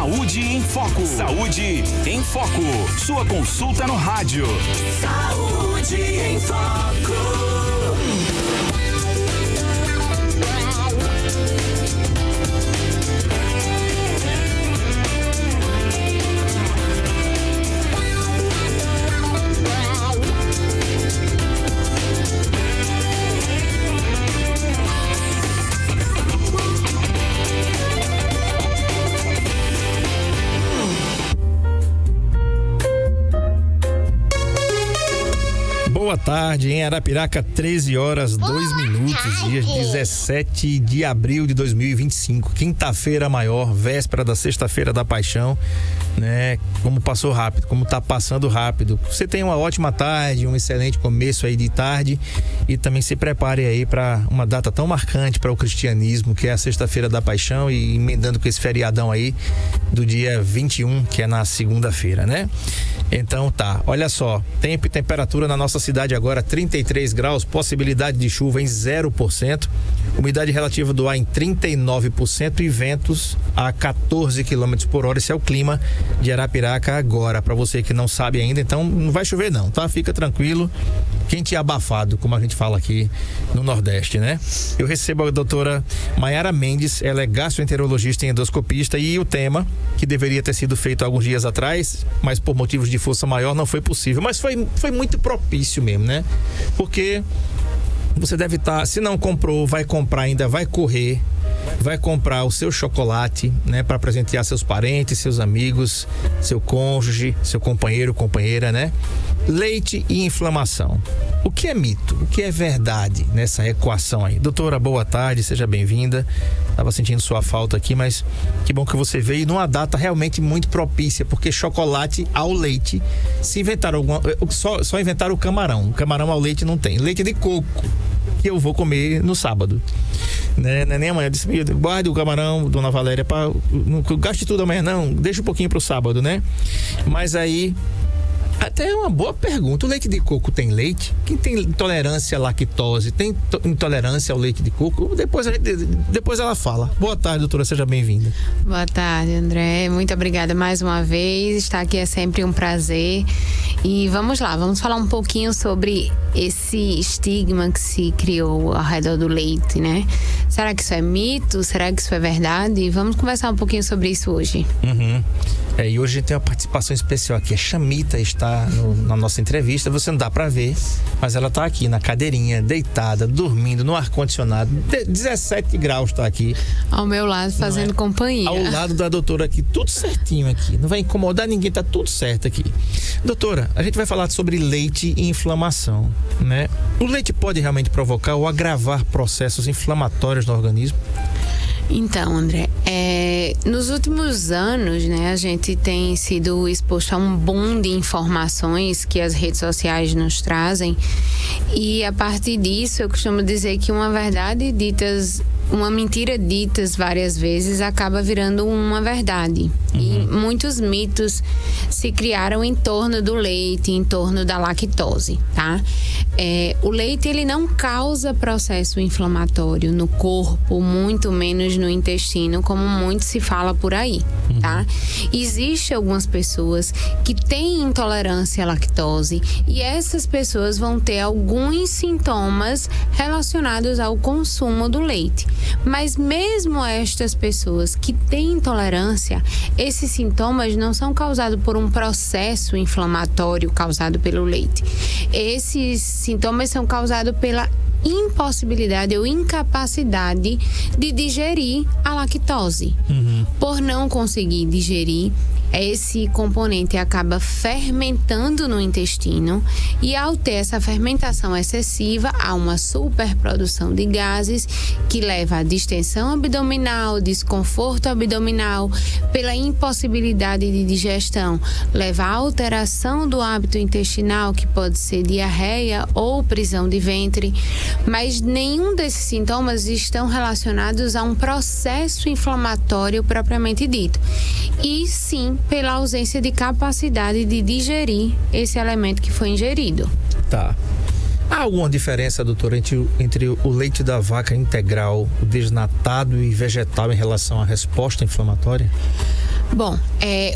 Saúde em Foco. Saúde em Foco. Sua consulta no rádio. Saúde em Foco. Boa tarde, em Arapiraca, 13 horas 2 minutos, dia 17 de abril de 2025, quinta-feira maior, véspera da sexta-feira da paixão, né? Como passou rápido, como tá passando rápido. Você tem uma ótima tarde, um excelente começo aí de tarde e também se prepare aí para uma data tão marcante para o cristianismo, que é a sexta-feira da paixão, e emendando com esse feriadão aí do dia 21, que é na segunda-feira, né? Então tá, olha só, tempo e temperatura na nossa cidade agora 33 graus, possibilidade de chuva em 0%, umidade relativa do ar em 39% e ventos a 14 km por hora. Esse é o clima de Arapiraca agora, para você que não sabe ainda. Então não vai chover não, tá? Fica tranquilo, quente e abafado, como a gente fala aqui no Nordeste, né? Eu recebo a doutora Mayara Mendes, ela é gastroenterologista e endoscopista, e o tema, que deveria ter sido feito alguns dias atrás, mas por motivos de força maior não foi possível, mas foi muito propício mesmo, né? Porque você deve estar, se não comprou, vai comprar ainda, vai correr, vai comprar o seu chocolate, né, para presentear seus parentes, seus amigos, seu cônjuge, seu companheiro, companheira, né? Leite e inflamação. O que é mito? O que é verdade nessa equação aí? Doutora, boa tarde, seja bem-vinda. Tava sentindo sua falta aqui, mas que bom que você veio numa data realmente muito propícia, porque chocolate ao leite, se inventaram só inventaram o camarão ao leite não tem. Leite de coco, que eu vou comer no sábado, né? Nem amanhã, disse, guarde o camarão, dona Valéria, não gaste tudo amanhã não, deixa um pouquinho pro sábado, né? Mas aí, até é uma boa pergunta, o leite de coco tem leite? Quem tem intolerância à lactose, tem intolerância ao leite de coco? Depois ela fala. Boa tarde, doutora, seja bem-vinda. Boa tarde, André, muito obrigada mais uma vez, estar aqui é sempre um prazer. E vamos lá, vamos falar um pouquinho sobre esse estigma que se criou ao redor do leite, né? Será que isso é mito? Será que isso é verdade? Vamos conversar um pouquinho sobre isso hoje. E hoje a gente tem uma participação especial aqui. A Chamita está na nossa entrevista. Você não dá pra ver, mas ela tá aqui na cadeirinha, deitada, dormindo no ar-condicionado. 17 graus tá aqui. Ao meu lado, fazendo companhia. Ao lado da doutora aqui, tudo certinho aqui. Não vai incomodar ninguém, tá tudo certo aqui. Doutora, a gente vai falar sobre leite e inflamação, né? O leite pode realmente provocar ou agravar processos inflamatórios no organismo? Então, André, nos últimos anos, né, a gente tem sido exposto a um boom de informações que as redes sociais nos trazem, e a partir disso eu costumo dizer que uma mentira ditas várias vezes acaba virando uma verdade. E muitos mitos se criaram em torno do leite, em torno da lactose, tá? O leite, ele não causa processo inflamatório no corpo, muito menos no intestino, como muito se fala por aí, tá? Existem algumas pessoas que têm intolerância à lactose, e essas pessoas vão ter alguns sintomas relacionados ao consumo do leite. Mas mesmo estas pessoas que têm intolerância, esses sintomas não são causados por um processo inflamatório causado pelo leite. Esses sintomas são causados pela impossibilidade ou incapacidade de digerir a lactose. Por não conseguir digerir, esse componente acaba fermentando no intestino, e ao ter essa fermentação excessiva, há uma superprodução de gases que leva à distensão abdominal, desconforto abdominal, pela impossibilidade de digestão, leva à alteração do hábito intestinal, que pode ser diarreia ou prisão de ventre, mas nenhum desses sintomas estão relacionados a um processo inflamatório propriamente dito, e sim pela ausência de capacidade de digerir esse elemento que foi ingerido. Tá. Há alguma diferença, doutora, entre o leite da vaca integral, o desnatado e vegetal em relação à resposta inflamatória? Bom,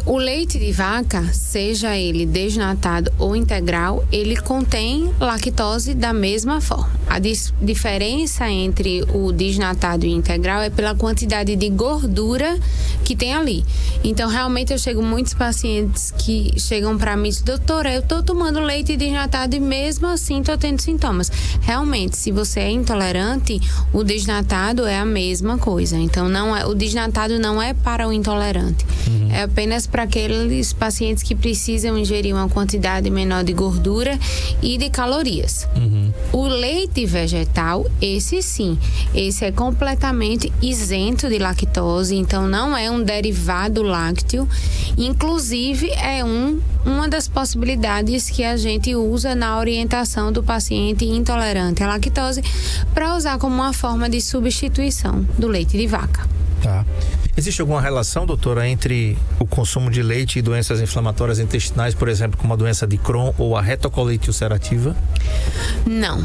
o leite de vaca, seja ele desnatado ou integral, ele contém lactose da mesma forma. A diferença entre o desnatado e o integral é pela quantidade de gordura que tem ali. Então, realmente, eu chego muitos pacientes que chegam para mim e dizem, doutora, eu tô tomando leite desnatado e mesmo assim tô tendo sintomas. Realmente, se você é intolerante, o desnatado é a mesma coisa. Então, o desnatado não é para o intolerante. É apenas para aqueles pacientes que precisam ingerir uma quantidade menor de gordura e de calorias. O leite vegetal, esse sim, esse é completamente isento de lactose, então não é um derivado lácteo, inclusive é uma das possibilidades que a gente usa na orientação do paciente intolerante à lactose para usar como uma forma de substituição do leite de vaca. Tá. Existe alguma relação, doutora, entre o consumo de leite e doenças inflamatórias intestinais, por exemplo, como a doença de Crohn ou a retocolite ulcerativa? Não.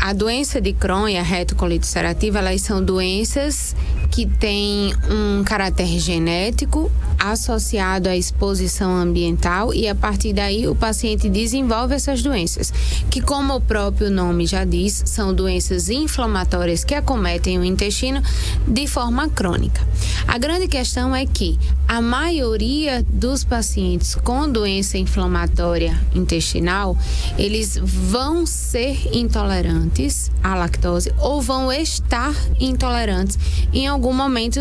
A doença de Crohn e a retocolite ulcerativa, elas são doenças que têm um caráter genético associado à exposição ambiental e a partir daí o paciente desenvolve essas doenças, que como o próprio nome já diz, são doenças inflamatórias que acometem o intestino de forma crônica. A grande questão é que a maioria dos pacientes com doença inflamatória intestinal, eles vão ser intolerantes à lactose ou vão estar intolerantes em algum momento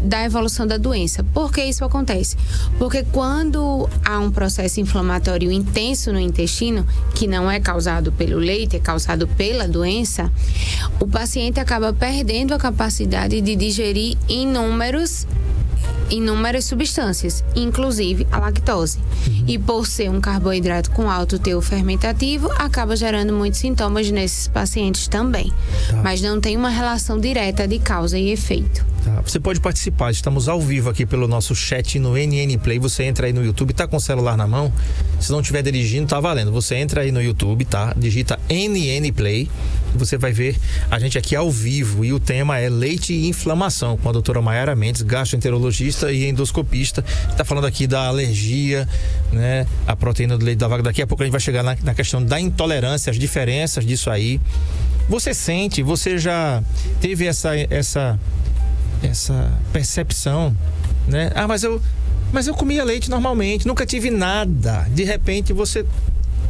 da evolução da doença. Por que isso acontece? Porque quando há um processo inflamatório intenso no intestino, que não é causado pelo leite, é causado pela doença, o paciente acaba perdendo a capacidade de digerir inúmeras substâncias, inclusive a lactose. E por ser um carboidrato com alto teor fermentativo, acaba gerando muitos sintomas nesses pacientes também. Tá. Mas não tem uma relação direta de causa e efeito. Tá. Você pode participar, estamos ao vivo aqui pelo nosso chat no NN Play. Você entra aí no YouTube, tá com o celular na mão? Se não estiver dirigindo, tá valendo. Você entra aí no YouTube, tá? Digita NN Play. Você vai ver a gente aqui ao vivo e o tema é leite e inflamação com a doutora Mayara Mendes, gastroenterologista e endoscopista. Está falando aqui da alergia, né? A proteína do leite da vaca. Daqui a pouco a gente vai chegar na questão da intolerância, as diferenças disso aí. Você já teve essa percepção, né? Mas eu comia leite normalmente, nunca tive nada. De repente você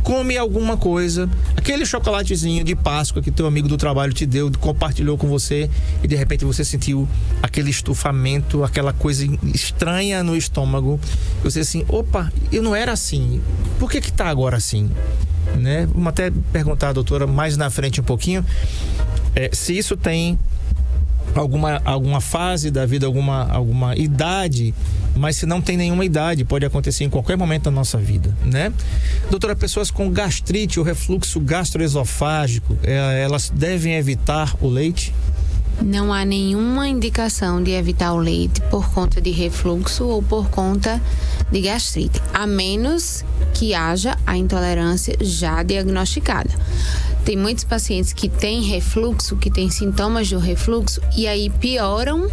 come alguma coisa, aquele chocolatezinho de Páscoa que teu amigo do trabalho te deu, compartilhou com você e de repente você sentiu aquele estufamento, aquela coisa estranha no estômago. Você assim, opa, eu não era assim, por que tá agora assim? Né? Vamos até perguntar à doutora mais na frente um pouquinho, se isso tem alguma fase da vida, alguma idade, mas se não tem nenhuma idade, pode acontecer em qualquer momento da nossa vida, né? Doutora, pessoas com gastrite ou refluxo gastroesofágico, elas devem evitar o leite? Não há nenhuma indicação de evitar o leite por conta de refluxo ou por conta de gastrite, a menos que haja a intolerância já diagnosticada. Tem muitos pacientes que têm refluxo, que têm sintomas do refluxo e aí pioram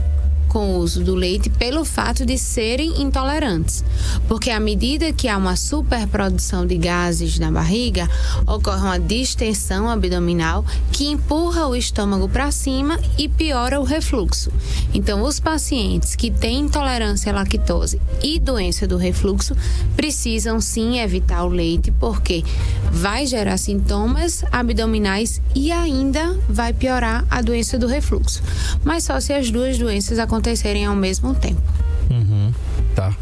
com o uso do leite pelo fato de serem intolerantes. Porque à medida que há uma superprodução de gases na barriga, ocorre uma distensão abdominal que empurra o estômago para cima e piora o refluxo. Então, os pacientes que têm intolerância à lactose e doença do refluxo precisam sim evitar o leite, porque vai gerar sintomas abdominais e ainda vai piorar a doença do refluxo. Mas só se as duas doenças acontecerem ao mesmo tempo. Tá.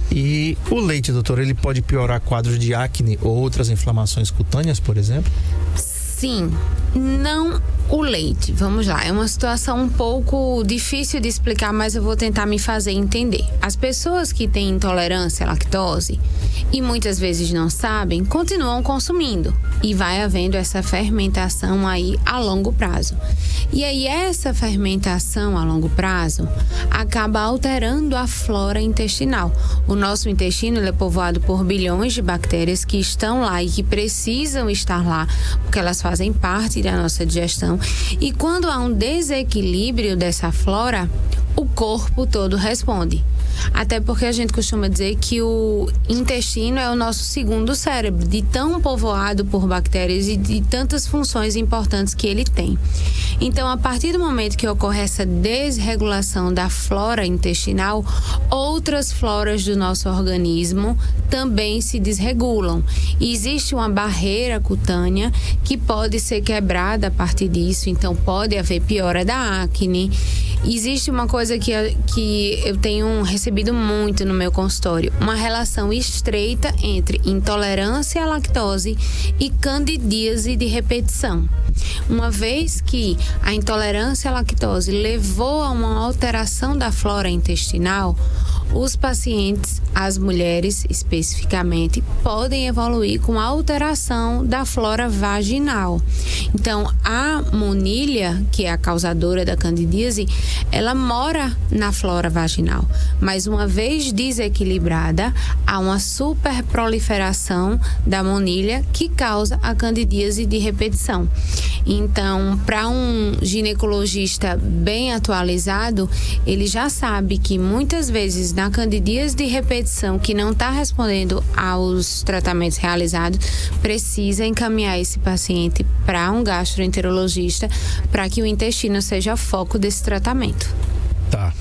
E o leite, doutor, ele pode piorar quadros de acne ou outras inflamações cutâneas, por exemplo? Sim, não o leite. Vamos lá, é uma situação um pouco difícil de explicar, mas eu vou tentar me fazer entender. As pessoas que têm intolerância à lactose e muitas vezes não sabem, continuam consumindo e vai havendo essa fermentação aí a longo prazo. E aí essa fermentação a longo prazo acaba alterando a flora intestinal. O nosso intestino ele é povoado por bilhões de bactérias que estão lá e que precisam estar lá, porque elas fazem parte da nossa digestão. E quando há um desequilíbrio dessa flora, o corpo todo responde. Até porque a gente costuma dizer que o intestino é o nosso segundo cérebro, de tão povoado por bactérias e de tantas funções importantes que ele tem. Então, a partir do momento que ocorre essa desregulação da flora intestinal, outras floras do nosso organismo também se desregulam. E existe uma barreira cutânea que pode ser quebrada a partir disso, então pode haver piora da acne. Existe uma coisa que eu tenho recebido muito no meu consultório, uma relação estreita entre intolerância à lactose e candidíase de repetição. Uma vez que a intolerância à lactose levou a uma alteração da flora intestinal, os pacientes, as mulheres especificamente, podem evoluir com alteração da flora vaginal. Então, a monilha, que é a causadora da candidíase, ela mora na flora vaginal, mas uma vez desequilibrada, há uma superproliferação da monilha que causa a candidíase de repetição. Então, para um ginecologista bem atualizado, ele já sabe que muitas vezes na candidíase de repetição que não está respondendo aos tratamentos realizados, precisa encaminhar esse paciente para um gastroenterologista para que o intestino seja foco desse tratamento. Tá.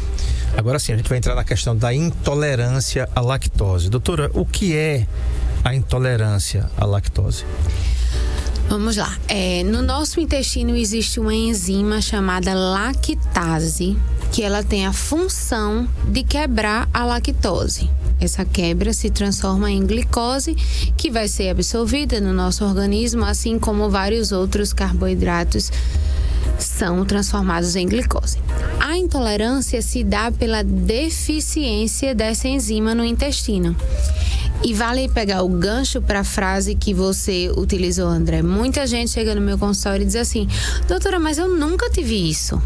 Agora sim, a gente vai entrar na questão da intolerância à lactose. Doutora, o que é a intolerância à lactose? Vamos lá. No nosso intestino existe uma enzima chamada lactase, que ela tem a função de quebrar a lactose. Essa quebra se transforma em glicose, que vai ser absorvida no nosso organismo, assim como vários outros carboidratos são transformados em glicose. A intolerância se dá pela deficiência dessa enzima no intestino. E vale pegar o gancho para a frase que você utilizou, André. Muita gente chega no meu consultório e diz assim: doutora, mas eu nunca tive isso.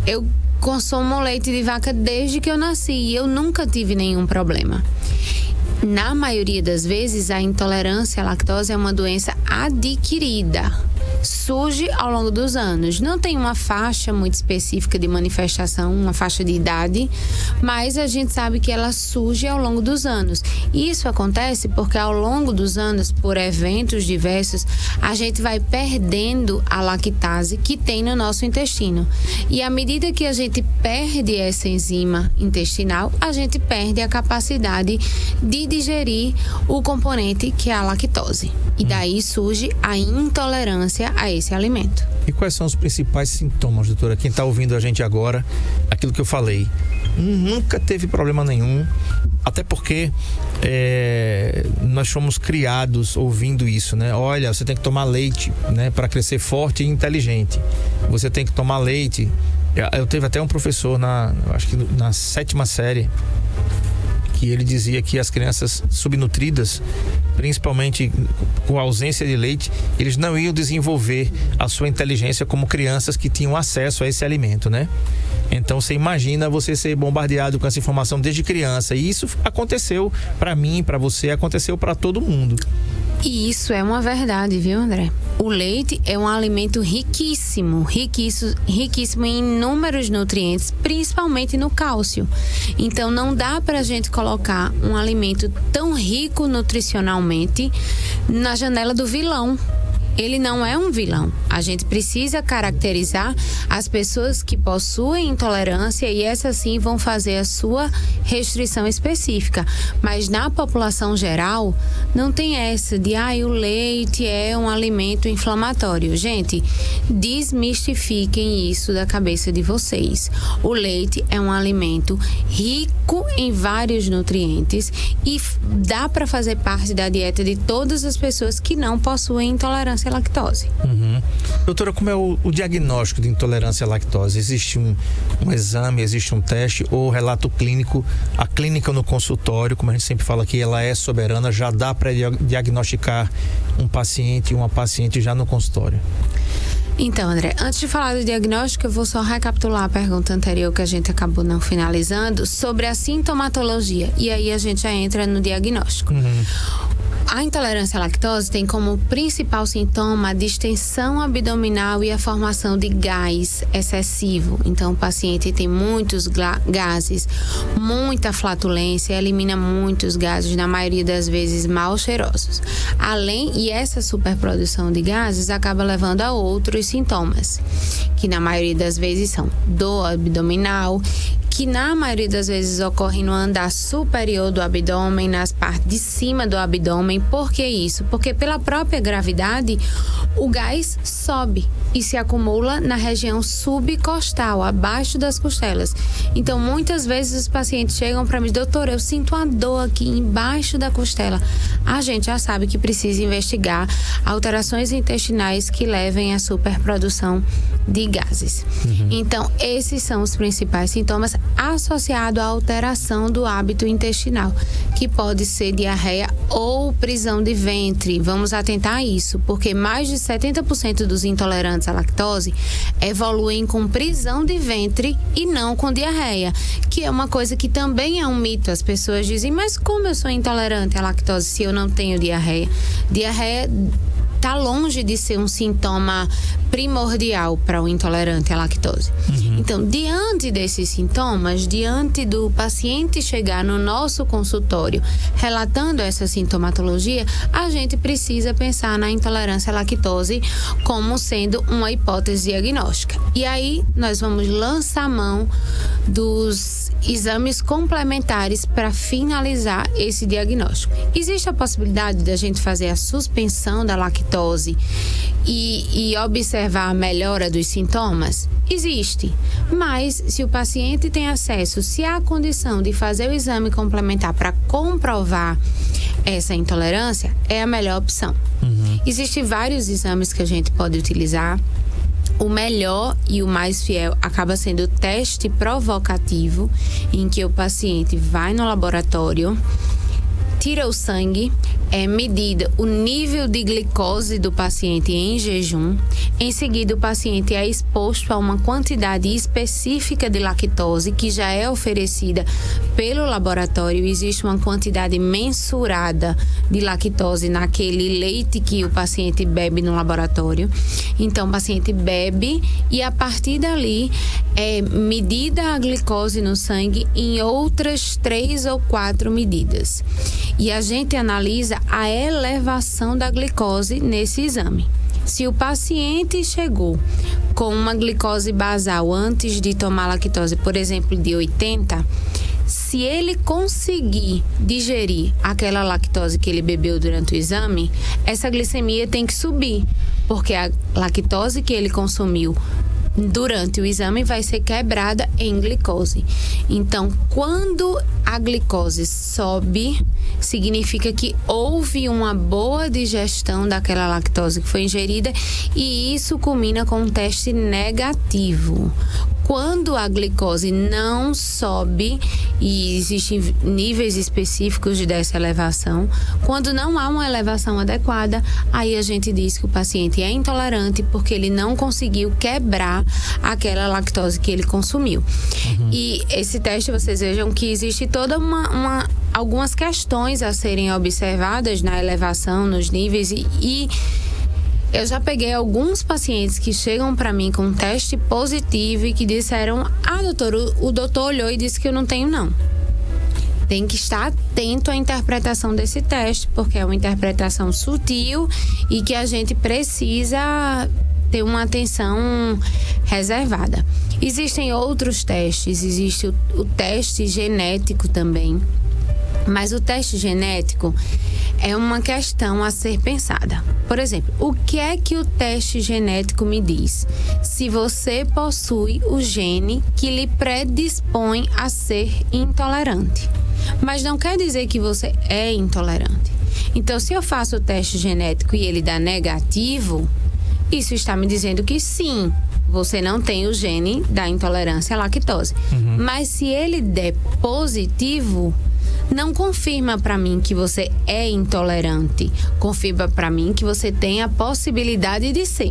Eu consumo leite de vaca desde que eu nasci e eu nunca tive nenhum problema. Na maioria das vezes, a intolerância à lactose é uma doença adquirida. Surge ao longo dos anos. Não tem uma faixa muito específica de manifestação, uma faixa de idade, mas a gente sabe que ela surge ao longo dos anos. E isso acontece porque ao longo dos anos, por eventos diversos, a gente vai perdendo a lactase que tem no nosso intestino. E à medida que a gente perde essa enzima intestinal, a gente perde a capacidade de digerir o componente que é a lactose. E daí surge a intolerância a esse alimento. E quais são os principais sintomas, doutora? Quem está ouvindo a gente agora, aquilo que eu falei, nunca teve problema nenhum, até porque nós fomos criados ouvindo isso, né? Olha, você tem que tomar leite, né, para crescer forte e inteligente. Você tem que tomar leite. Eu teve até um professor acho que na 7ª série, que ele dizia que as crianças subnutridas, principalmente com a ausência de leite, eles não iam desenvolver a sua inteligência como crianças que tinham acesso a esse alimento, né? Então você imagina você ser bombardeado com essa informação desde criança, e isso aconteceu para mim, para você, aconteceu para todo mundo. E isso é uma verdade, viu, André? O leite é um alimento riquíssimo em inúmeros nutrientes, principalmente no cálcio. Então não dá pra gente colocar um alimento tão rico nutricionalmente na janela do vilão. Ele não é um vilão. A gente precisa caracterizar as pessoas que possuem intolerância e essas sim vão fazer a sua restrição específica. Mas na população geral, não tem essa de o leite é um alimento inflamatório. Gente, desmistifiquem isso da cabeça de vocês. O leite é um alimento rico em vários nutrientes e dá para fazer parte da dieta de todas as pessoas que não possuem intolerância à lactose. Doutora, como é o diagnóstico de intolerância à lactose? Existe um exame, existe um teste ou relato clínico? A clínica no consultório, como a gente sempre fala aqui, ela é soberana, já dá para diagnosticar um paciente e uma paciente já no consultório? Então, André, antes de falar do diagnóstico, eu vou só recapitular a pergunta anterior que a gente acabou não finalizando sobre a sintomatologia. E aí a gente já entra no diagnóstico. A intolerância à lactose tem como principal sintoma a distensão abdominal e a formação de gás excessivo. Então, o paciente tem muitos gases, muita flatulência, elimina muitos gases, na maioria das vezes mal cheirosos. E essa superprodução de gases acaba levando a outros sintomas, que na maioria das vezes são dor abdominal, que na maioria das vezes ocorre no andar superior do abdômen, nas partes de cima do abdômen. Por que isso? Porque pela própria gravidade, o gás sobe e se acumula na região subcostal, abaixo das costelas. Então, muitas vezes os pacientes chegam para mim: doutor, eu sinto uma dor aqui embaixo da costela. A gente já sabe que precisa investigar alterações intestinais que levem à superprodução de gases. Então, esses são os principais sintomas associados à alteração do hábito intestinal, que pode ser diarreia ou prisão de ventre. Vamos atentar a isso, porque mais de 70% dos intolerantes à lactose evoluem com prisão de ventre e não com diarreia, que é uma coisa que também é um mito. As pessoas dizem: mas como eu sou intolerante à lactose se eu não tenho diarreia? Diarreia está longe de ser um sintoma primordial para o intolerante à lactose. Então, diante desses sintomas, diante do paciente chegar no nosso consultório relatando essa sintomatologia, a gente precisa pensar na intolerância à lactose como sendo uma hipótese diagnóstica. E aí, nós vamos lançar a mão dos exames complementares para finalizar esse diagnóstico. Existe a possibilidade da gente fazer a suspensão da lactose e observar a melhora dos sintomas? Existe, mas se o paciente tem acesso, se há condição de fazer o exame complementar para comprovar essa intolerância, é a melhor opção. Existem vários exames que a gente pode utilizar. O melhor e o mais fiel acaba sendo o teste provocativo, em que o paciente vai no laboratório, tira o sangue, é medido o nível de glicose do paciente em jejum. Em seguida, o paciente é exposto a uma quantidade específica de lactose que já é oferecida pelo laboratório. Existe uma quantidade mensurada de lactose naquele leite que o paciente bebe no laboratório. Então, o paciente bebe e, a partir dali, é medida a glicose no sangue em outras 3 ou 4 medidas. E a gente analisa a elevação da glicose nesse exame. Se o paciente chegou com uma glicose basal antes de tomar lactose, por exemplo, de 80, se ele conseguir digerir aquela lactose que ele bebeu durante o exame, essa glicemia tem que subir, porque a lactose que ele consumiu durante o exame vai ser quebrada em glicose. Então, quando a glicose sobe, significa que houve uma boa digestão daquela lactose que foi ingerida, e isso culmina com um teste negativo. Quando a glicose não sobe, e existem níveis específicos dessa elevação, quando não há uma elevação adequada, aí a gente diz que o paciente é intolerante porque ele não conseguiu quebrar aquela lactose que ele consumiu. E esse teste, vocês vejam que existe toda algumas questões a serem observadas na elevação, nos níveis, e eu já peguei alguns pacientes que chegam para mim com um teste positivo e que disseram: doutor, o doutor olhou e disse que eu não tenho, não. Tem que estar atento à interpretação desse teste, porque é uma interpretação sutil e que a gente precisa ter uma atenção reservada. Existem outros testes, existe o teste genético também. Mas o teste genético é uma questão a ser pensada. Por exemplo, o que é que o teste genético me diz? Se você possui o gene que lhe predispõe a ser intolerante. Mas não quer dizer que você é intolerante. Então, se eu faço o teste genético e ele dá negativo, isso está me dizendo que sim, você não tem o gene da intolerância à lactose. Mas se ele der positivo, não confirma para mim que você é intolerante. Confirma para mim que você tem a possibilidade de ser.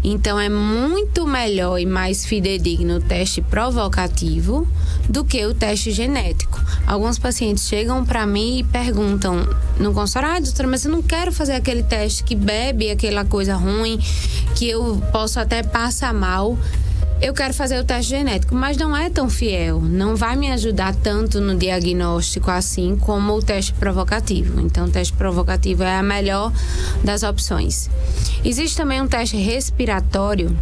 Então, é muito melhor e mais fidedigno o teste provocativo do que o teste genético. Alguns pacientes chegam para mim e perguntam no consultório: doutora, mas eu não quero fazer aquele teste que bebe aquela coisa ruim, que eu posso até passar mal. Eu quero fazer o teste genético, mas não é tão fiel, não vai me ajudar tanto no diagnóstico assim como o teste provocativo. Então, o teste provocativo é a melhor das opções. Existe também um teste respiratório,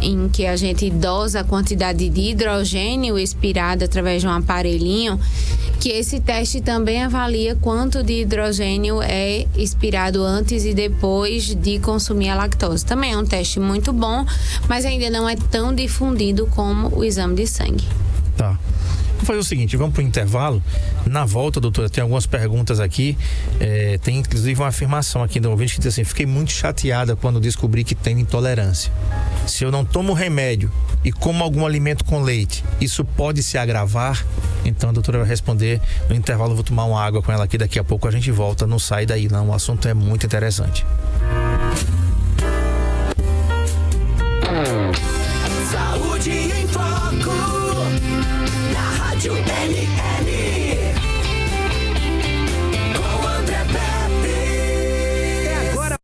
em que a gente dosa a quantidade de hidrogênio expirado através de um aparelhinho, que esse teste também avalia quanto de hidrogênio é expirado antes e depois de consumir a lactose. Também é um teste muito bom, mas ainda não é tão difundido como o exame de sangue. Tá. Vamos fazer o seguinte, vamos para o intervalo. Na volta, doutora, tem algumas perguntas aqui. Tem inclusive uma afirmação aqui do ouvinte que diz assim: fiquei muito chateada quando descobri que tenho intolerância. Se eu não tomo remédio e como algum alimento com leite, isso pode se agravar? Então a doutora vai responder no intervalo. Eu vou tomar uma água com ela aqui, daqui a pouco a gente volta. Não sai daí não, o assunto é muito interessante. Saúde em Foco, na Rádio NN, com André Pepe. É agora.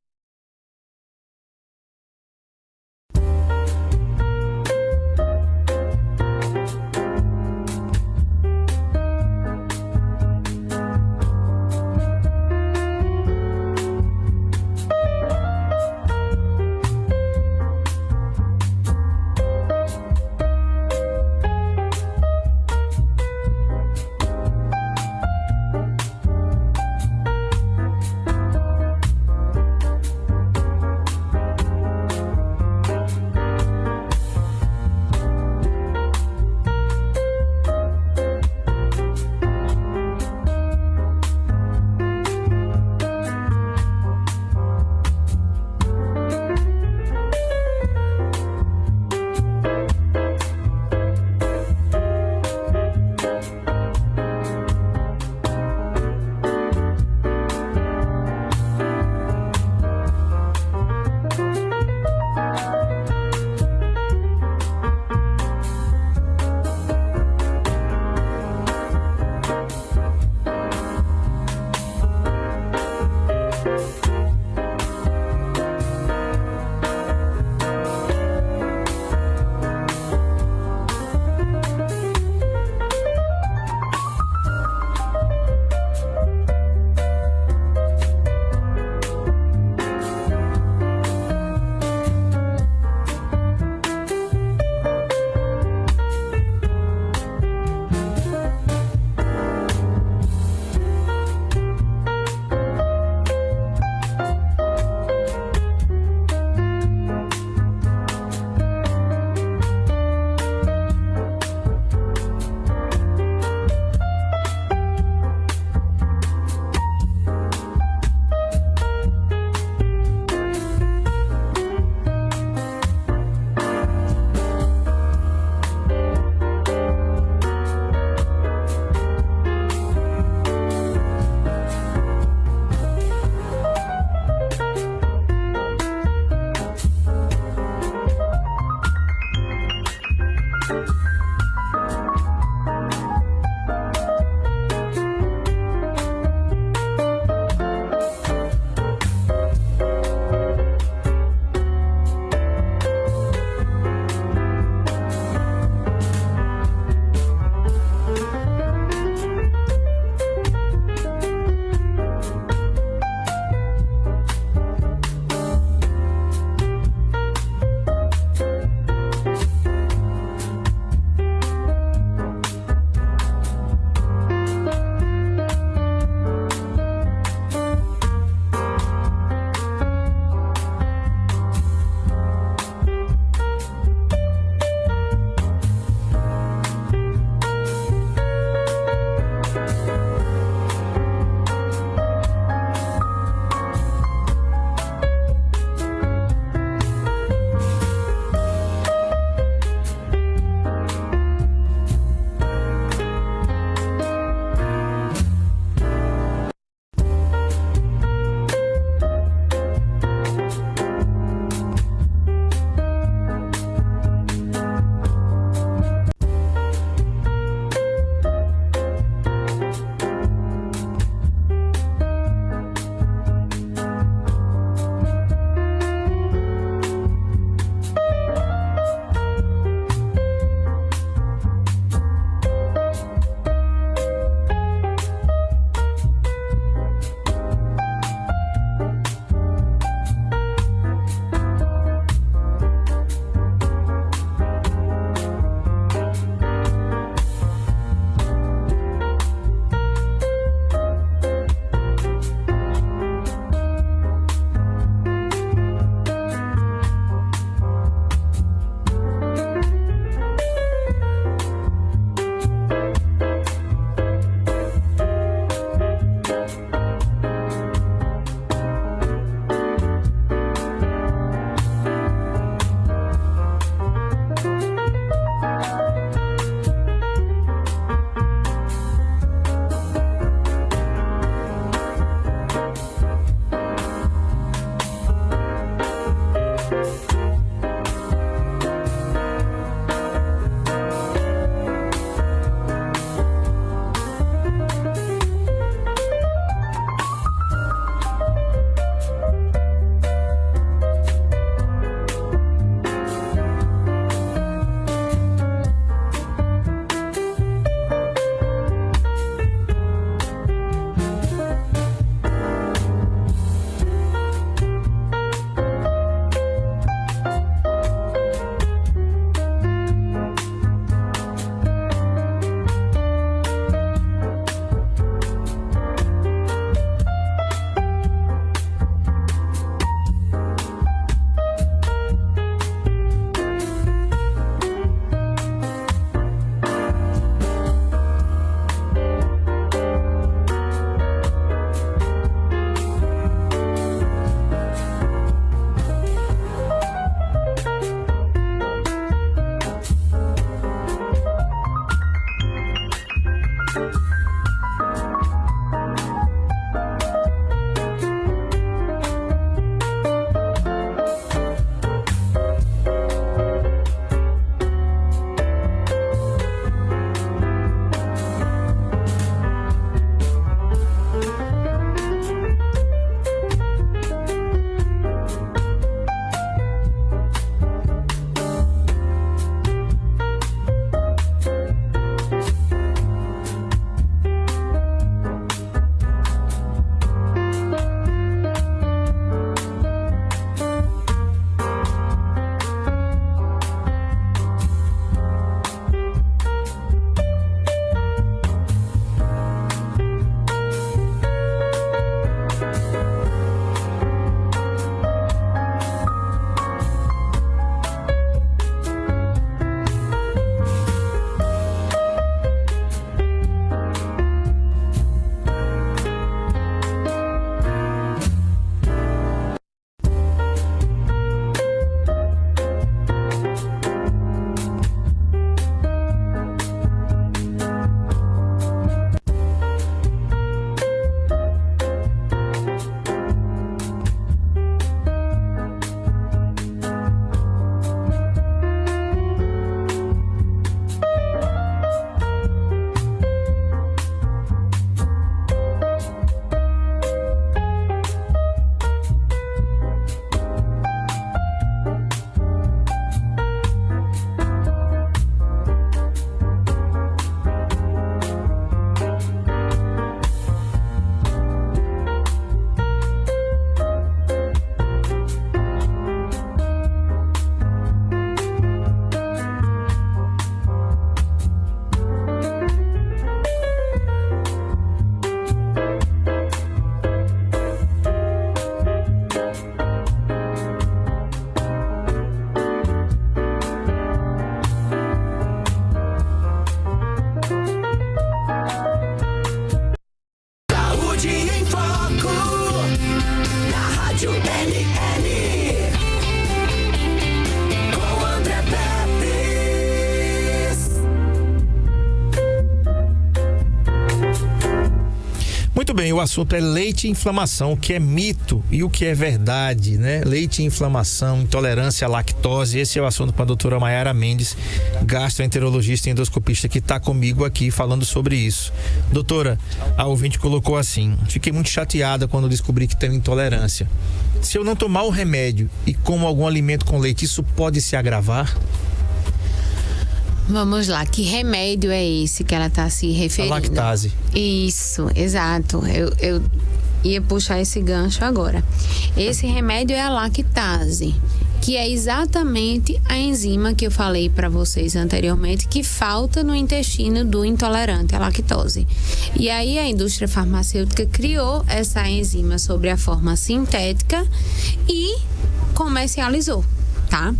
Muito bem, o assunto é leite e inflamação, o que é mito e o que é verdade, né? Leite e inflamação, intolerância à lactose, esse é o assunto com a doutora Mayara Mendes, gastroenterologista e endoscopista, que está comigo aqui falando sobre isso. Doutora, a ouvinte colocou assim: fiquei muito chateada quando descobri que tenho intolerância. Se eu não tomar o remédio e como algum alimento com leite, isso pode se agravar? Vamos lá, que remédio é esse que ela está se referindo? A lactase. Isso, exato. Eu ia puxar esse gancho agora. Esse remédio é a lactase, que é exatamente a enzima que eu falei para vocês anteriormente, que falta no intestino do intolerante à lactose. E aí a indústria farmacêutica criou essa enzima sob a forma sintética e comercializou, tá?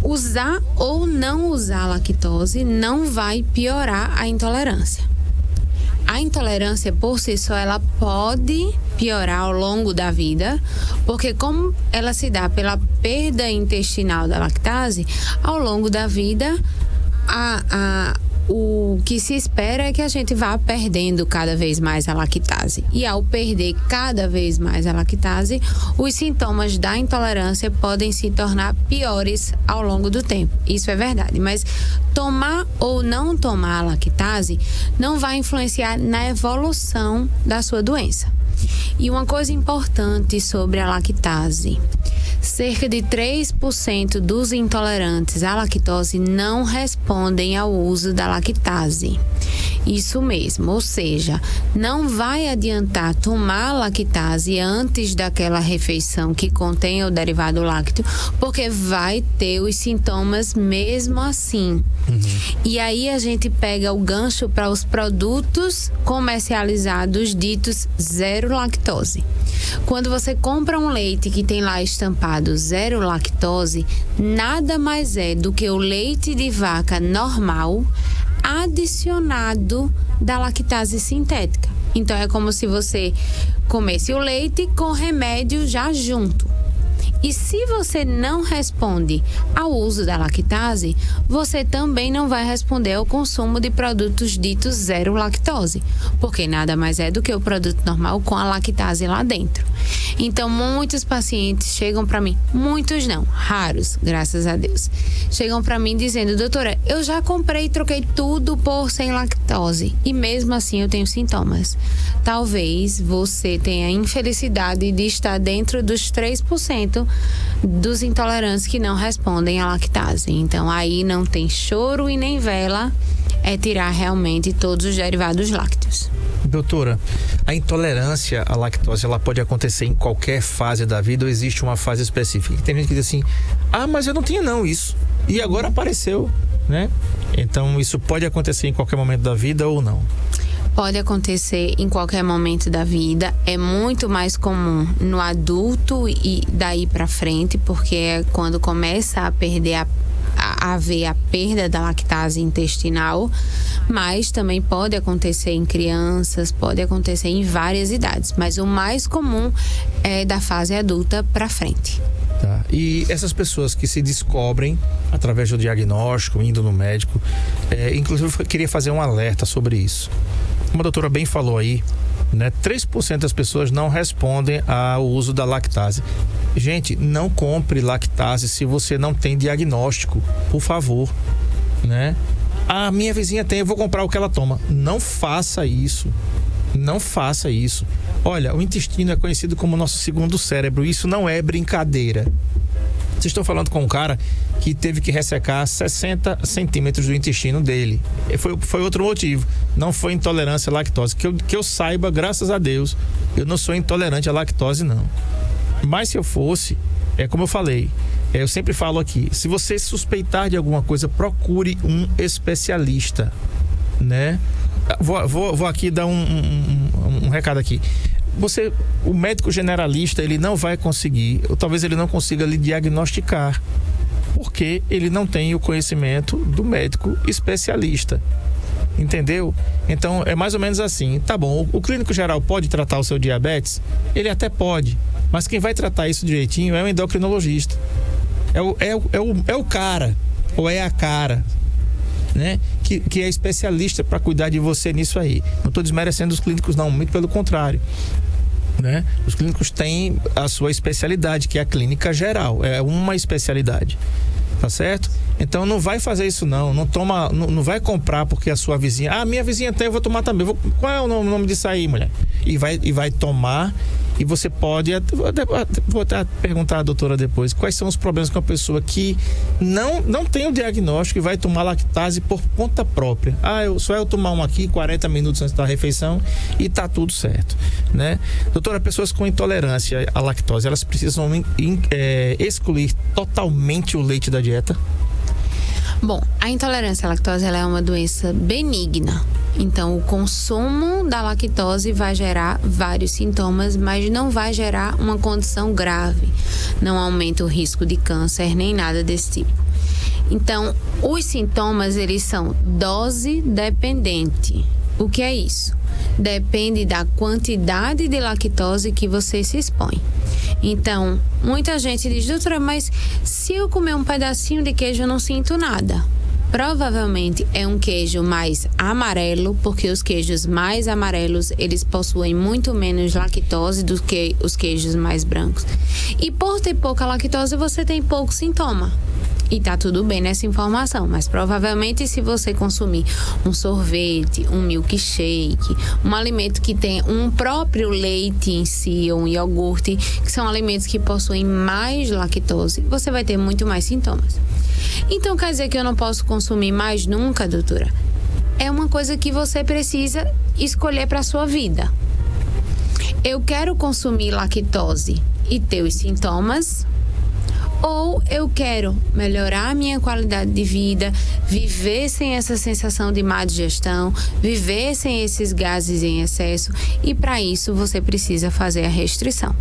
Usar ou não usar a lactose não vai piorar a intolerância. A intolerância por si só, ela pode piorar ao longo da vida, porque como ela se dá pela perda intestinal da lactase, ao longo da vida, o que se espera é que a gente vá perdendo cada vez mais a lactase. E ao perder cada vez mais a lactase, os sintomas da intolerância podem se tornar piores ao longo do tempo. Isso é verdade, mas tomar ou não tomar a lactase não vai influenciar na evolução da sua doença. E uma coisa importante sobre a lactase: cerca de 3% dos intolerantes à lactose não respondem ao uso da lactase. Isso mesmo, ou seja, não vai adiantar tomar lactase antes daquela refeição que contém o derivado lácteo, porque vai ter os sintomas mesmo assim. E aí a gente pega o gancho para os produtos comercializados ditos zero lactose. Quando você compra um leite que tem lá estampado zero lactose, nada mais é do que o leite de vaca normal adicionado da lactase sintética. Então é como se você comesse o leite com remédio já junto. E se você não responde ao uso da lactase, você também não vai responder ao consumo de produtos ditos zero lactose, porque nada mais é do que o produto normal com a lactase lá dentro. Então, muitos pacientes chegam para mim, muitos não, raros, graças a Deus, chegam para mim dizendo: doutora, eu já comprei e troquei tudo por sem lactose e mesmo assim eu tenho sintomas. Talvez você tenha a infelicidade de estar dentro dos 3% dos intolerantes que não respondem à lactase. Então, aí não tem choro e nem vela, é tirar realmente todos os derivados lácteos. Doutora, a intolerância à lactose, ela pode acontecer em qualquer fase da vida ou existe uma fase específica? Tem gente que diz assim: mas eu não tinha não isso, e agora apareceu, né? Então, isso pode acontecer em qualquer momento da vida ou não? Pode acontecer em qualquer momento da vida, é muito mais comum no adulto e daí para frente, porque é quando começa a perder a haver a perda da lactase intestinal, mas também pode acontecer em crianças, pode acontecer em várias idades, mas o mais comum é da fase adulta para frente. Tá. E essas pessoas que se descobrem através do diagnóstico, indo no médico, inclusive eu queria fazer um alerta sobre isso. Como a doutora bem falou aí, né, 3% das pessoas não respondem ao uso da lactase. Gente, não compre lactase se você não tem diagnóstico, por favor, né? A minha vizinha tem, eu vou comprar o que ela toma. Não faça isso. Não faça isso. Olha, o intestino é conhecido como o nosso segundo cérebro. Isso não é brincadeira. Vocês estão falando com um cara que teve que ressecar 60 centímetros do intestino dele. Foi outro motivo. Não foi intolerância à lactose. Que eu saiba, graças a Deus, eu não sou intolerante à lactose, não. Mas se eu fosse, como eu falei, eu sempre falo aqui, se você suspeitar de alguma coisa, procure um especialista, né? Vou aqui dar um recado aqui. O médico generalista, ele não vai conseguir, ou talvez ele não consiga lhe diagnosticar, porque ele não tem o conhecimento do médico especialista. Entendeu? Então, é mais ou menos assim. Tá bom, o clínico geral pode tratar o seu diabetes? Ele até pode, mas quem vai tratar isso direitinho é o endocrinologista. É o cara, ou é a cara, né? Que é especialista para cuidar de você nisso aí. Não estou desmerecendo os clínicos, não, muito pelo contrário, né? Os clínicos têm a sua especialidade, que é a clínica geral, é uma especialidade, tá certo? Então não vai fazer isso não vai comprar porque a sua vizinha, minha vizinha tem, eu vou tomar também. Qual é o nome disso aí, mulher? E vai tomar. E você pode, vou até perguntar à doutora depois, quais são os problemas com a pessoa que não tem o diagnóstico e vai tomar lactase por conta própria. Só eu tomar um aqui 40 minutos antes da refeição e tá tudo certo, né? Doutora, pessoas com intolerância à lactose, elas precisam excluir totalmente o leite da dieta? Bom, a intolerância à lactose ela é uma doença benigna. Então, o consumo da lactose vai gerar vários sintomas, mas não vai gerar uma condição grave. Não aumenta o risco de câncer, nem nada desse tipo. Então, os sintomas, eles são dose dependente. O que é isso? Depende da quantidade de lactose que você se expõe. Então, muita gente diz: doutora, mas se eu comer um pedacinho de queijo eu não sinto nada. Provavelmente é um queijo mais amarelo, porque os queijos mais amarelos, eles possuem muito menos lactose do que os queijos mais brancos. E por ter pouca lactose, você tem pouco sintoma. E tá tudo bem nessa informação, mas provavelmente se você consumir um sorvete, um milkshake, um alimento que tem um próprio leite em si, ou um iogurte, que são alimentos que possuem mais lactose, você vai ter muito mais sintomas. Então quer dizer que eu não posso consumir mais nunca, doutora? É uma coisa que você precisa escolher para sua vida. Eu quero consumir lactose e ter os sintomas, ou eu quero melhorar a minha qualidade de vida, viver sem essa sensação de má digestão, viver sem esses gases em excesso, e para isso você precisa fazer a restrição.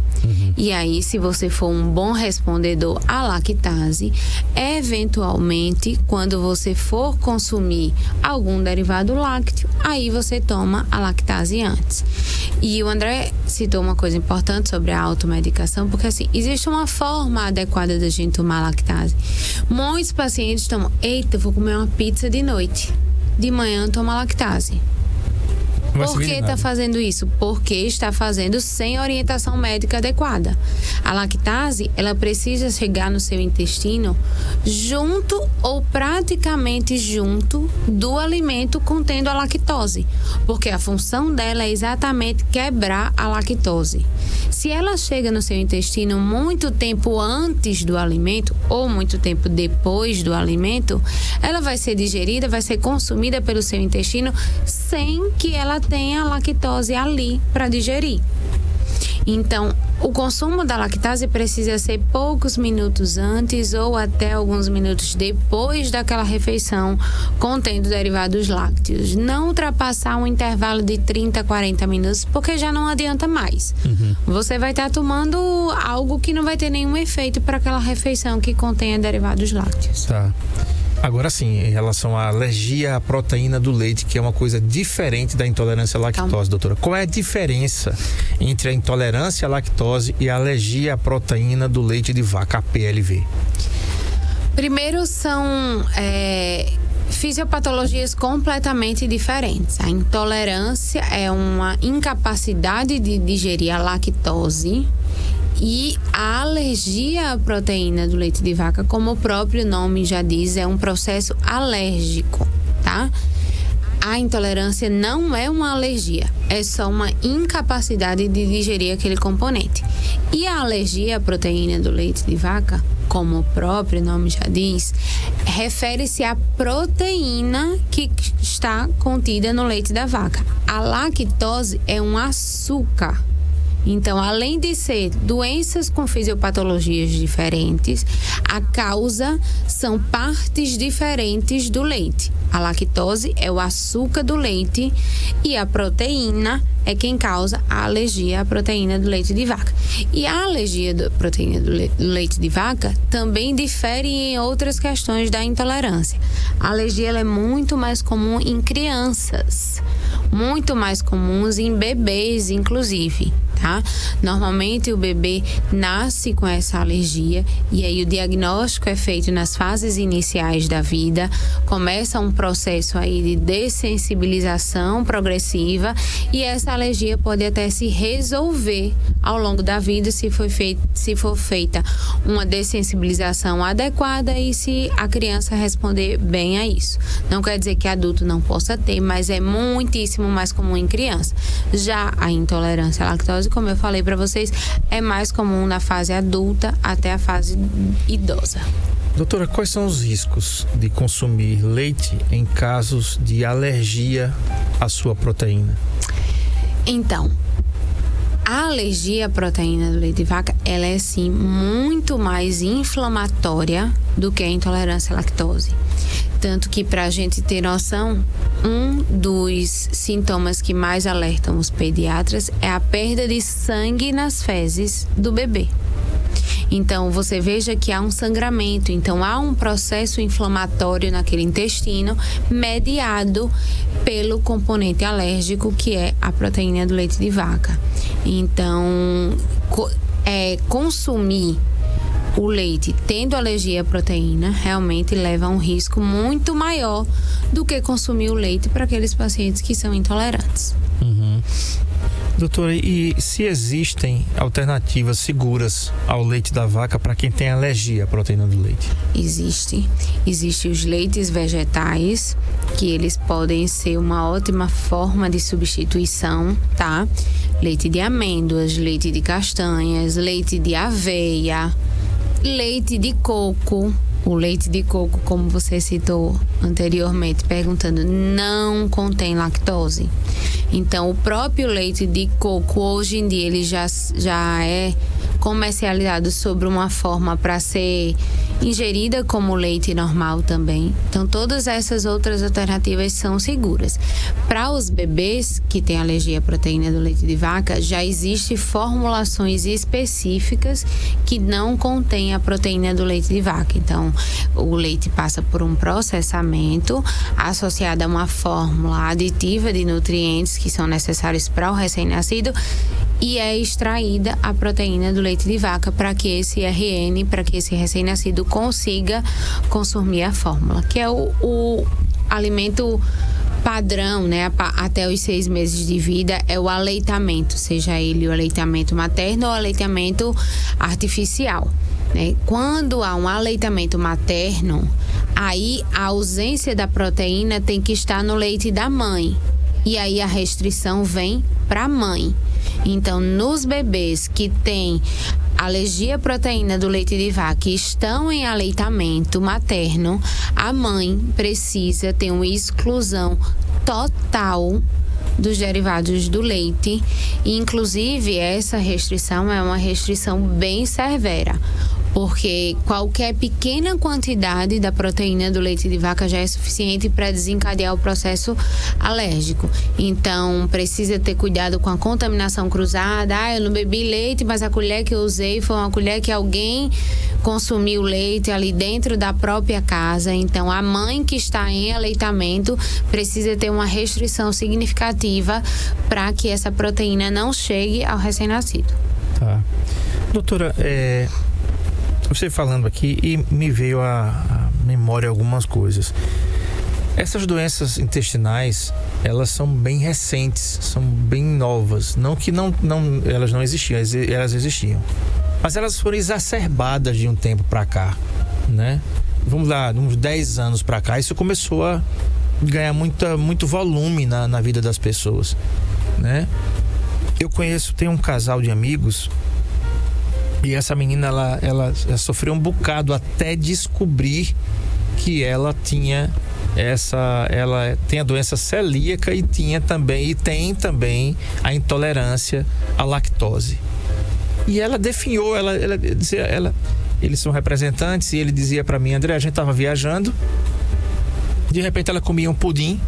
E aí, se você for um bom respondedor à lactase, eventualmente, quando você for consumir algum derivado lácteo, aí você toma a lactase antes. E o André citou uma coisa importante sobre a automedicação, porque assim, existe uma forma adequada da gente tomar lactase. Muitos pacientes tomam, eita, vou comer uma pizza de noite. De manhã toma lactase. Por que está fazendo isso? Porque está fazendo sem orientação médica adequada. A lactase, ela precisa chegar no seu intestino junto ou praticamente junto do alimento contendo a lactose. Porque a função dela é exatamente quebrar a lactose. Se ela chega no seu intestino muito tempo antes do alimento ou muito tempo depois do alimento, ela vai ser digerida, vai ser consumida pelo seu intestino sem que ela tenha lactose ali para digerir. Então, o consumo da lactase precisa ser poucos minutos antes ou até alguns minutos depois daquela refeição contendo derivados lácteos. Não ultrapassar um intervalo de 30 a 40 minutos, porque já não adianta mais. Você vai estar tomando algo que não vai ter nenhum efeito para aquela refeição que contenha derivados lácteos. Tá. Agora sim, em relação à alergia à proteína do leite, que é uma coisa diferente da intolerância à lactose, doutora. Qual é a diferença entre a intolerância à lactose e a alergia à proteína do leite de vaca, a PLV? Primeiro, são fisiopatologias completamente diferentes. A intolerância é uma incapacidade de digerir a lactose. E a alergia à proteína do leite de vaca, como o próprio nome já diz, é um processo alérgico, tá? A intolerância não é uma alergia, é só uma incapacidade de digerir aquele componente. E a alergia à proteína do leite de vaca, como o próprio nome já diz, refere-se à proteína que está contida no leite da vaca. A lactose é um açúcar. Então, além de ser doenças com fisiopatologias diferentes, a causa são partes diferentes do leite. A lactose é o açúcar do leite e a proteína é quem causa a alergia à proteína do leite de vaca. E a alergia à proteína do leite de vaca também difere em outras questões da intolerância. A alergia ela é muito mais comum em crianças, muito mais comuns em bebês, inclusive. Tá? Normalmente o bebê nasce com essa alergia e aí o diagnóstico é feito nas fases iniciais da vida, começa um processo aí de dessensibilização progressiva e essa alergia pode até se resolver ao longo da vida se for feita uma dessensibilização adequada e se a criança responder bem a isso. Não quer dizer que adulto não possa ter, mas é muitíssimo mais comum em criança. Já a intolerância à lactose, como eu falei para vocês, é mais comum na fase adulta até a fase idosa. Doutora, quais são os riscos de consumir leite em casos de alergia à sua proteína? Então, a alergia à proteína do leite de vaca, ela é sim muito mais inflamatória do que a intolerância à lactose. Tanto que, para a gente ter noção, um dos sintomas que mais alertam os pediatras é a perda de sangue nas fezes do bebê. Então, você veja que há um sangramento, então há um processo inflamatório naquele intestino mediado pelo componente alérgico que é a proteína do leite de vaca. Então, consumir o leite tendo alergia à proteína realmente leva a um risco muito maior do que consumir o leite para aqueles pacientes que são intolerantes. Doutora, e se existem alternativas seguras ao leite da vaca para quem tem alergia à proteína do leite? Existem os leites vegetais, que eles podem ser uma ótima forma de substituição, tá? Leite de amêndoas, leite de castanhas, leite de aveia, leite de coco. O leite de coco, como você citou anteriormente, perguntando, não contém lactose. Então, o próprio leite de coco, hoje em dia, ele já é comercializado sobre uma forma para ser ingerida como leite normal também. Então, todas essas outras alternativas são seguras. Para os bebês que têm alergia à proteína do leite de vaca, já existem formulações específicas que não contêm a proteína do leite de vaca. Então, o leite passa por um processamento associado a uma fórmula aditiva de nutrientes que são necessários para o recém-nascido e é extraída a proteína do leite de vaca para que esse RN, para que esse recém-nascido consiga consumir a fórmula, que é o alimento padrão, né? Até os 6 meses de vida é o aleitamento, seja ele o aleitamento materno ou aleitamento artificial, né? Quando há um aleitamento materno, aí a ausência da proteína tem que estar no leite da mãe. E aí a restrição vem para a mãe. Então, nos bebês que têm alergia à proteína do leite de vaca e estão em aleitamento materno, a mãe precisa ter uma exclusão total dos derivados do leite. E, inclusive, essa restrição é uma restrição bem severa, porque qualquer pequena quantidade da proteína do leite de vaca já é suficiente para desencadear o processo alérgico. Então, precisa ter cuidado com a contaminação cruzada. Eu não bebi leite, mas a colher que eu usei foi uma colher que alguém consumiu leite ali dentro da própria casa. Então, a mãe que está em aleitamento precisa ter uma restrição significativa para que essa proteína não chegue ao recém-nascido. Tá. Doutora, você falando aqui e me veio à memória algumas coisas. Essas doenças intestinais, elas são bem recentes, são bem novas. Não que elas não existiam, elas existiam. Mas elas foram exacerbadas de um tempo para cá, né? Vamos lá, uns 10 anos para cá, isso começou a ganhar muito volume na vida das pessoas, né? Tenho um casal de amigos. E essa menina, ela sofreu um bocado até descobrir que ela tem a doença celíaca e tem também a intolerância à lactose. E ela definhou, eles são representantes e ele dizia para mim, André, a gente tava viajando, de repente ela comia um pudim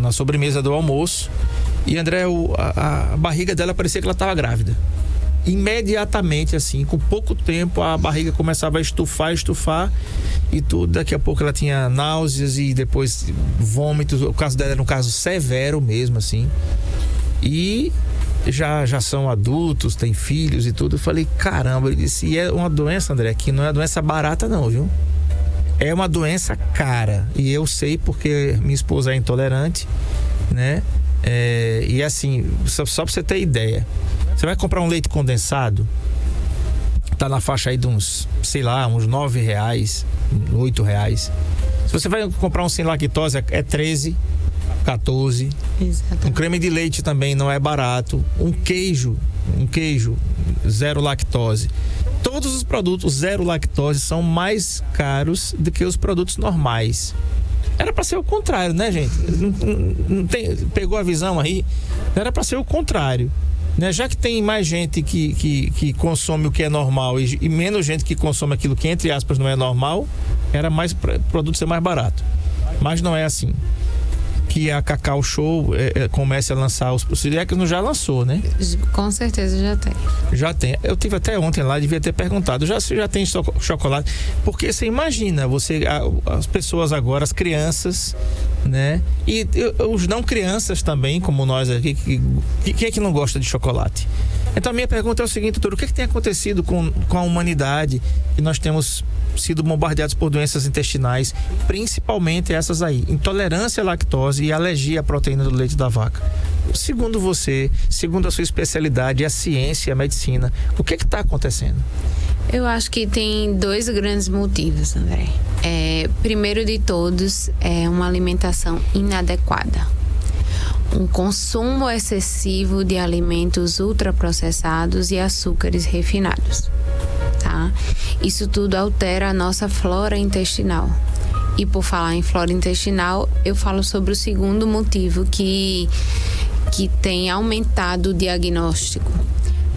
na sobremesa do almoço e André, a barriga dela parecia que ela estava grávida. Imediatamente, assim, com pouco tempo a barriga começava a estufar e tudo, daqui a pouco ela tinha náuseas e depois vômitos. O caso dela era um caso severo mesmo, assim, e já são adultos, têm filhos e tudo. Eu falei, caramba, ele disse, e é uma doença, André, que não é uma doença barata não, viu? É uma doença cara, e eu sei porque minha esposa é intolerante, né? E assim, só pra você ter ideia, você vai comprar um leite condensado, tá na faixa aí de uns, sei lá, uns R$9, R$8. Se você vai comprar um sem lactose, é 13, 14. Exatamente. Um creme de leite também não é barato. Um queijo zero lactose. Todos os produtos zero lactose são mais caros do que os produtos normais. Era para ser o contrário, né, gente? Pegou a visão aí? Era para ser o contrário, né? Já que tem mais gente que consome o que é normal e menos gente que consome aquilo que, entre aspas, não é normal, era mais produto ser mais barato. Mas não é assim. Que a Cacau Show comece a lançar os produtos. Não já lançou, né? Com certeza já tem. Já tem. Eu tive até ontem lá, devia ter perguntado. Já tem chocolate? Porque você imagina, as pessoas agora, as crianças, né? E os não crianças também, como nós aqui, quem é que não gosta de chocolate? Então a minha pergunta é o seguinte, doutor, o que tem acontecido com a humanidade que nós temos sido bombardeados por doenças intestinais, principalmente essas aí, intolerância à lactose e alergia à proteína do leite da vaca? Segundo você, segundo a sua especialidade, a ciência, a medicina, o que está acontecendo? Eu acho que tem 2 grandes motivos, André. Primeiro de todos é uma alimentação inadequada. Um consumo excessivo de alimentos ultraprocessados e açúcares refinados, tá? Isso tudo altera a nossa flora intestinal. E por falar em flora intestinal, eu falo sobre o segundo motivo que tem aumentado o diagnóstico.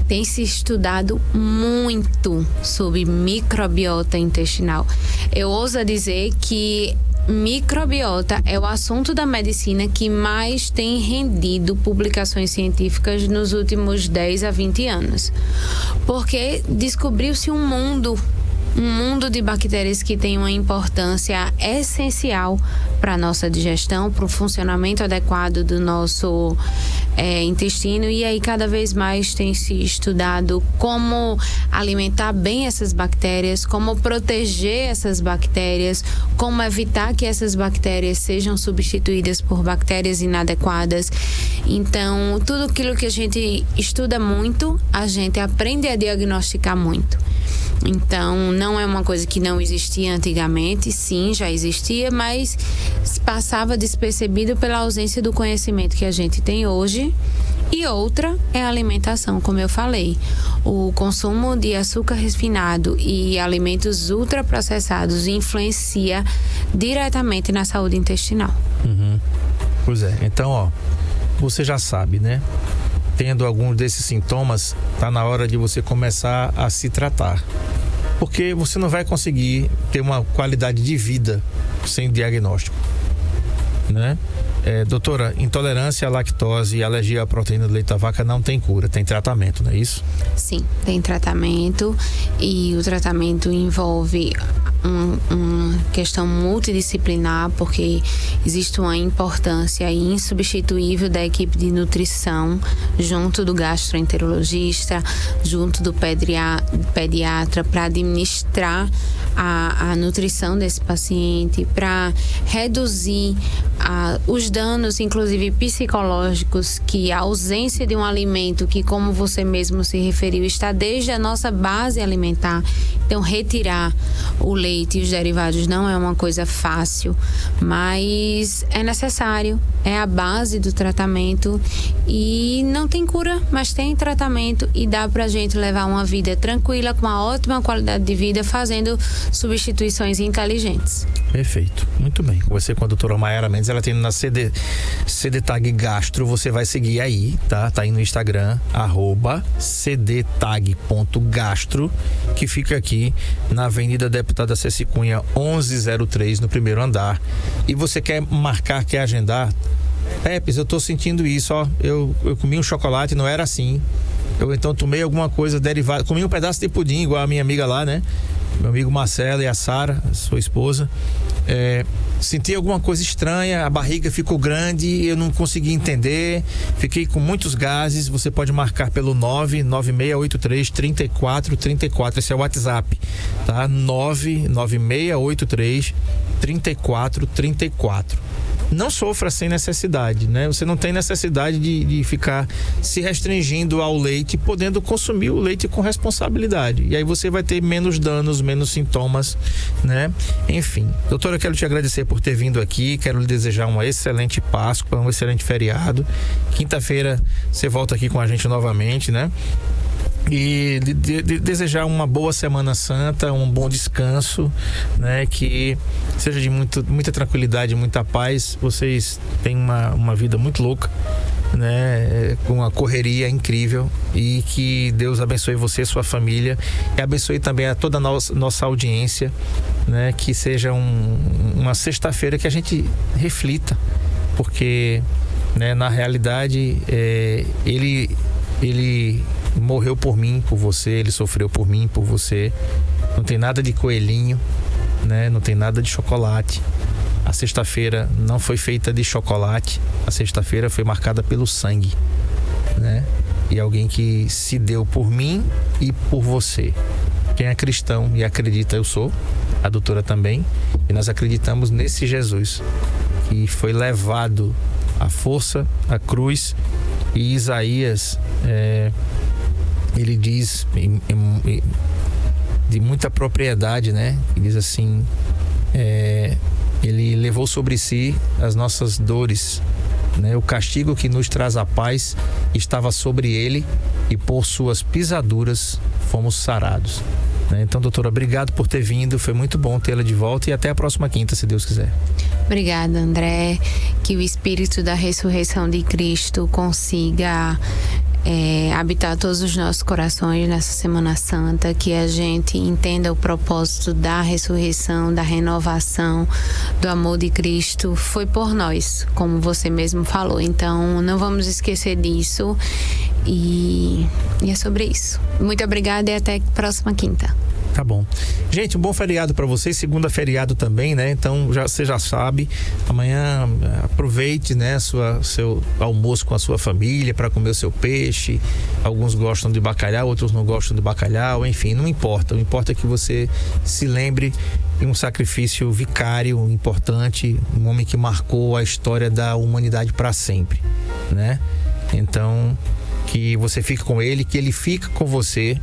tem se estudado muito sobre microbiota intestinal. Eu ouso dizer que microbiota é o assunto da medicina que mais tem rendido publicações científicas nos últimos 10 a 20 anos. Porque descobriu-se um mundo de bactérias que tem uma importância essencial para a nossa digestão, para o funcionamento adequado do nosso intestino, e aí cada vez mais tem se estudado como alimentar bem essas bactérias, como proteger essas bactérias, como evitar que essas bactérias sejam substituídas por bactérias inadequadas. Então, tudo aquilo que a gente estuda muito, a gente aprende a diagnosticar muito. Então, não é uma coisa que não existia antigamente, sim, já existia, mas passava despercebido pela ausência do conhecimento que a gente tem hoje. E outra é a alimentação, como eu falei. O consumo de açúcar refinado e alimentos ultraprocessados influencia diretamente na saúde intestinal. Pois é, então, você já sabe, né? Tendo alguns desses sintomas, tá na hora de você começar a se tratar. Porque você não vai conseguir ter uma qualidade de vida sem diagnóstico, né? Doutora, intolerância à lactose e alergia à proteína do leite da vaca não tem cura, tem tratamento, não é isso? Sim, tem tratamento, e o tratamento envolve uma questão multidisciplinar, porque existe uma importância insubstituível da equipe de nutrição, junto do gastroenterologista, junto do pediatra, para administrar a nutrição desse paciente, para reduzir os danos, inclusive psicológicos, que a ausência de um alimento que, como você mesmo se referiu, está desde a nossa base alimentar. Então, retirar o leite e os derivados não é uma coisa fácil, mas é necessário, é a base do tratamento, e não tem cura, mas tem tratamento, e dá pra gente levar uma vida tranquila, com uma ótima qualidade de vida, fazendo substituições inteligentes. Perfeito, muito bem. Conversei com a doutora Mayara Mendes, ela tem na CDTag Gastro, você vai seguir aí, tá? Tá aí no Instagram, @cdtag.gastro, que fica aqui na Avenida Deputada Ceci Cunha 1103, no primeiro andar. E você quer marcar, quer agendar? Pepes, eu tô sentindo isso, eu comi um chocolate, não era assim. Eu então tomei alguma coisa derivada, comi um pedaço de pudim, igual a minha amiga lá, né? Meu amigo Marcelo e a Sara, sua esposa. Senti alguma coisa estranha, a barriga ficou grande, eu não consegui entender, fiquei com muitos gases. Você pode marcar pelo 99683-3434, esse é o WhatsApp, tá? 99683-3434. Não sofra sem necessidade, né? Você não tem necessidade de ficar se restringindo ao leite, podendo consumir o leite com responsabilidade. E aí você vai ter menos danos, menos sintomas, né? Enfim, doutora, eu quero te agradecer por ter vindo aqui, quero lhe desejar uma excelente Páscoa, um excelente feriado. Quinta-feira você volta aqui com a gente novamente, né? E desejar uma boa Semana Santa, um bom descanso, né? Que seja de muita tranquilidade, muita paz. Vocês têm uma vida muito louca, né? Com uma correria incrível, e que Deus abençoe você, sua família, e abençoe também a toda a nossa audiência, né? Que seja uma sexta-feira que a gente reflita, porque, né, na realidade ele morreu por mim, por você, ele sofreu por mim, por você. Não tem nada de coelhinho, né? Não tem nada de chocolate. A sexta-feira não foi feita de chocolate, a sexta-feira foi marcada pelo sangue, né? E alguém que se deu por mim e por você. Quem é cristão e acredita, eu sou, a doutora também, e nós acreditamos nesse Jesus que foi levado à força, à cruz. E Isaías, ele diz de muita propriedade, né? Ele diz assim, ele levou sobre si as nossas dores, né? O castigo que nos traz a paz estava sobre ele, e por suas pisaduras fomos sarados, né? Então, doutora, obrigado por ter vindo, foi muito bom tê-la de volta, e até a próxima quinta, se Deus quiser. Obrigada, André. Que o Espírito da ressurreição de Cristo consiga habitar todos os nossos corações nessa Semana Santa, que a gente entenda o propósito da ressurreição, da renovação, do amor de Cristo, foi por nós, como você mesmo falou. Então, não vamos esquecer disso e é sobre isso. Muito obrigada e até a próxima quinta. Tá bom. Gente, um bom feriado para vocês. Segunda feriado também, né? Então, você já sabe, amanhã aproveite, né, seu almoço com a sua família para comer o seu peixe. Alguns gostam de bacalhau, outros não gostam de bacalhau. Enfim, não importa. O importante é que você se lembre de um sacrifício vicário importante, um homem que marcou a história da humanidade para sempre, né? Então, que você fique com ele, que ele fique com você,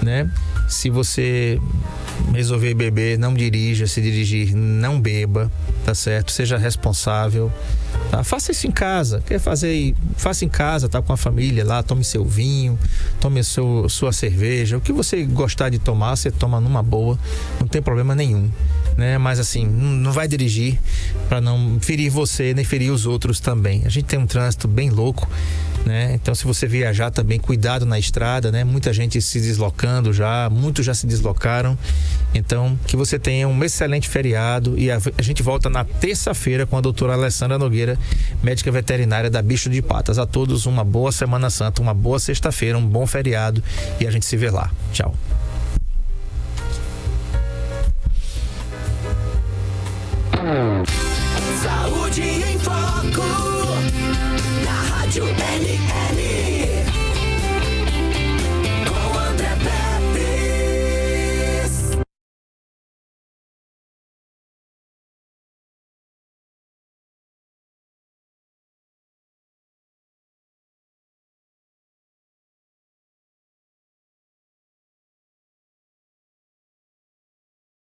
né? Se você resolver beber, não dirija. Se dirigir, não beba, tá certo? Seja responsável, tá? Faça isso em casa. Quer fazer? Faça em casa, tá com a família lá. Tome seu vinho, tome sua cerveja. O que você gostar de tomar, você toma numa boa. Não tem problema nenhum, né? Mas assim, não vai dirigir para não ferir você, nem ferir os outros também. A gente tem um trânsito bem louco, né? Então, se você viajar também, cuidado na estrada, né? Muita gente se deslocando já, muitos já se deslocaram. Então, que você tenha um excelente feriado e a gente volta na terça-feira com a doutora Alessandra Nogueira, médica veterinária da Bicho de Patas. A todos uma boa Semana Santa, uma boa sexta-feira, um bom feriado e a gente se vê lá. Tchau. Saúde em Foco, na Rádio LS.